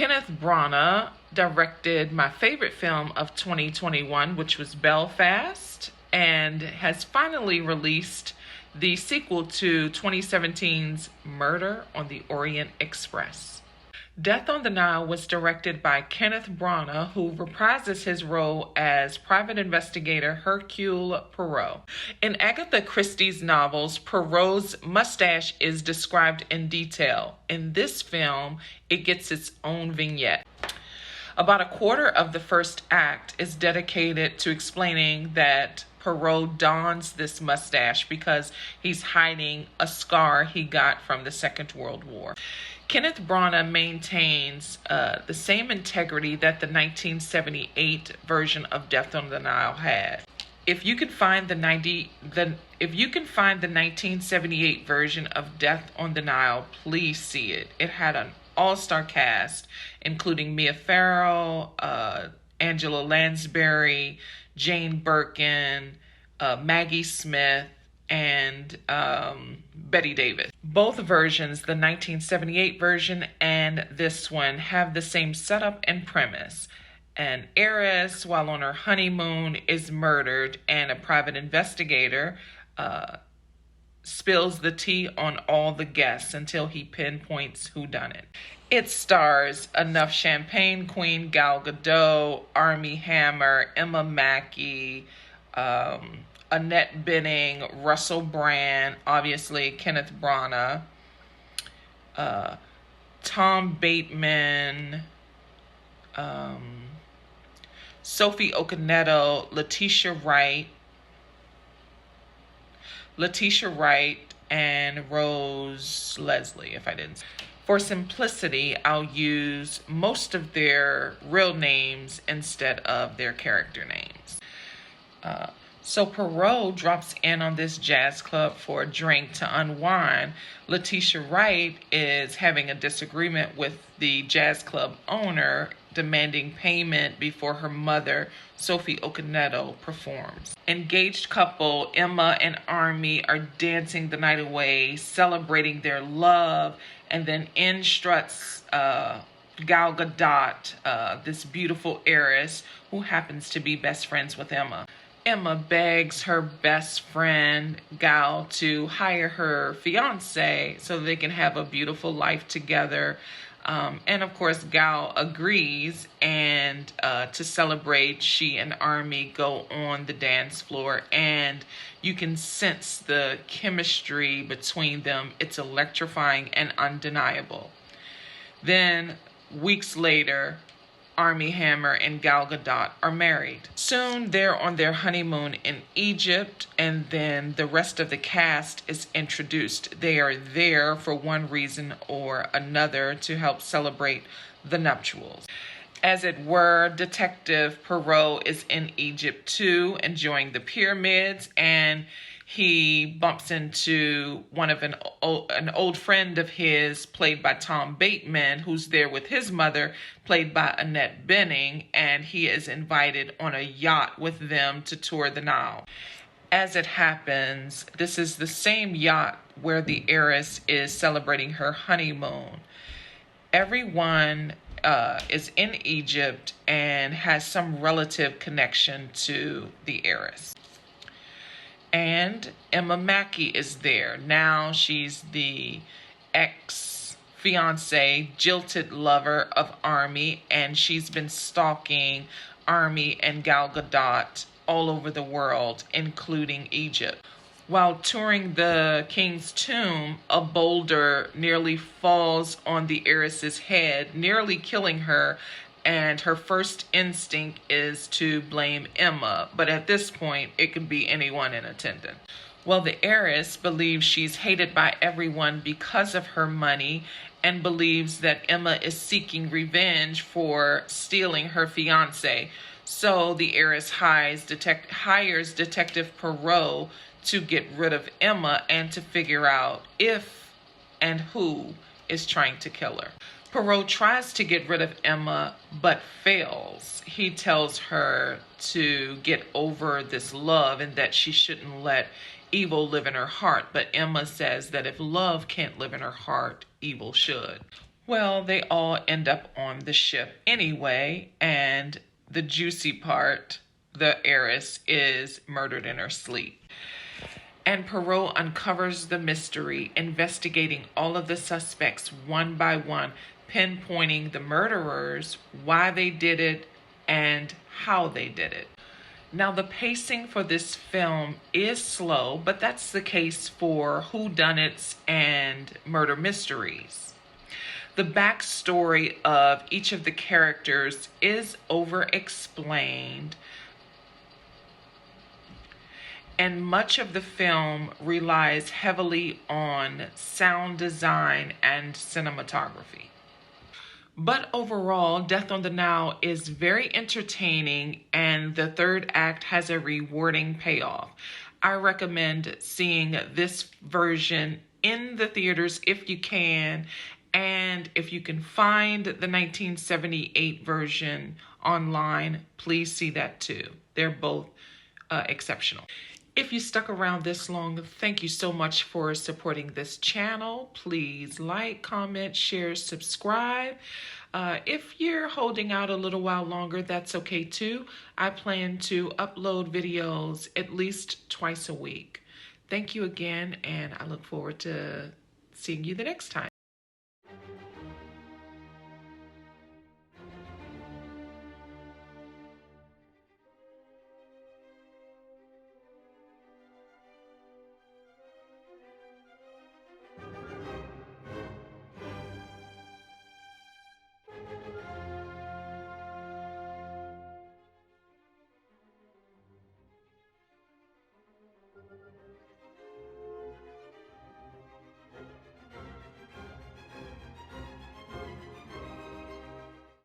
Kenneth Branagh directed my favorite film of 2021, which was Belfast, and has finally released the sequel to 2017's Murder on the Orient Express. Death on the Nile was directed by Kenneth Branagh, who reprises his role as private investigator Hercule Poirot. In Agatha Christie's novels, Poirot's mustache is described in detail. In this film, it gets its own vignette. About a quarter of the first act is dedicated to explaining that Poirot dons this mustache because he's hiding a scar he got from the Second World War. Kenneth Branagh maintains the same integrity that the 1978 version of Death on the Nile had. If you can find the 1978 version of Death on the Nile, please see it. It had an all-star cast, including Mia Farrow, Angela Lansbury, Jane Birkin, Maggie Smith, and Betty Davis. Both versions, the 1978 version and this one, have the same setup and premise. An heiress, while on her honeymoon, is murdered, and a private investigator spills the tea on all the guests until he pinpoints whodunit. It stars Enough Champagne Queen Gal Gadot, Armie Hammer, Emma Mackey, Annette Bening, Russell Brand, obviously Kenneth Branagh, Tom Bateman, Sophie Okonedo, Letitia Wright, and Rose Leslie, if I didn't. For simplicity, I'll use most of their real names instead of their character names. So Poirot drops in on this jazz club for a drink to unwind. Letitia Wright is having a disagreement with the jazz club owner, demanding payment before her mother, Sophie Okonedo, performs. Engaged couple Emma and Armie are dancing the night away, celebrating their love, and then in struts Gal Gadot, this beautiful heiress who happens to be best friends with Emma. Emma begs her best friend, Gal, to hire her fiancé so they can have a beautiful life together. And of course, Gal agrees, and to celebrate, she and Armie go on the dance floor, and you can sense the chemistry between them. It's electrifying and undeniable. Then, weeks later, Armie Hammer and Gal Gadot are married. Soon they're on their honeymoon in Egypt, and then the rest of the cast is introduced. They are there for one reason or another to help celebrate the nuptials. As it were, Detective Poirot is in Egypt too, enjoying the pyramids, and he bumps into an old friend of his, played by Tom Bateman, who's there with his mother, played by Annette Bening, and he is invited on a yacht with them to tour the Nile. As it happens, this is the same yacht where the heiress is celebrating her honeymoon. Everyone is in Egypt and has some relative connection to the heiress. And Emma Mackey is there. Now she's the ex-fiancé, jilted lover of Armie, and she's been stalking Armie and Gal Gadot all over the world, including Egypt. While touring the king's tomb, a boulder nearly falls on the heiress's head, nearly killing her, and her first instinct is to blame Emma, but at this point, it could be anyone in attendance. Well, the heiress believes she's hated by everyone because of her money and believes that Emma is seeking revenge for stealing her fiancé. So the heiress hires Detective Poirot to get rid of Emma and to figure out if and who is trying to kill her. Poirot tries to get rid of Emma, but fails. He tells her to get over this love and that she shouldn't let evil live in her heart. But Emma says that if love can't live in her heart, evil should. Well, they all end up on the ship anyway, and the juicy part, the heiress is murdered in her sleep. And Poirot uncovers the mystery, investigating all of the suspects one by one, pinpointing the murderers, why they did it, and how they did it. Now, the pacing for this film is slow, but that's the case for whodunits and murder mysteries. The backstory of each of the characters is over-explained, and much of the film relies heavily on sound design and cinematography. But overall, Death on the Nile is very entertaining, and the third act has a rewarding payoff. I recommend seeing this version in the theaters if you can, and if you can find the 1978 version online, please see that too. They're both exceptional. If you stuck around this long, thank you so much for supporting this channel. Please like, comment, share, subscribe. If you're holding out a little while longer, that's okay too. I plan to upload videos at least twice a week. Thank you again, and I look forward to seeing you the next time.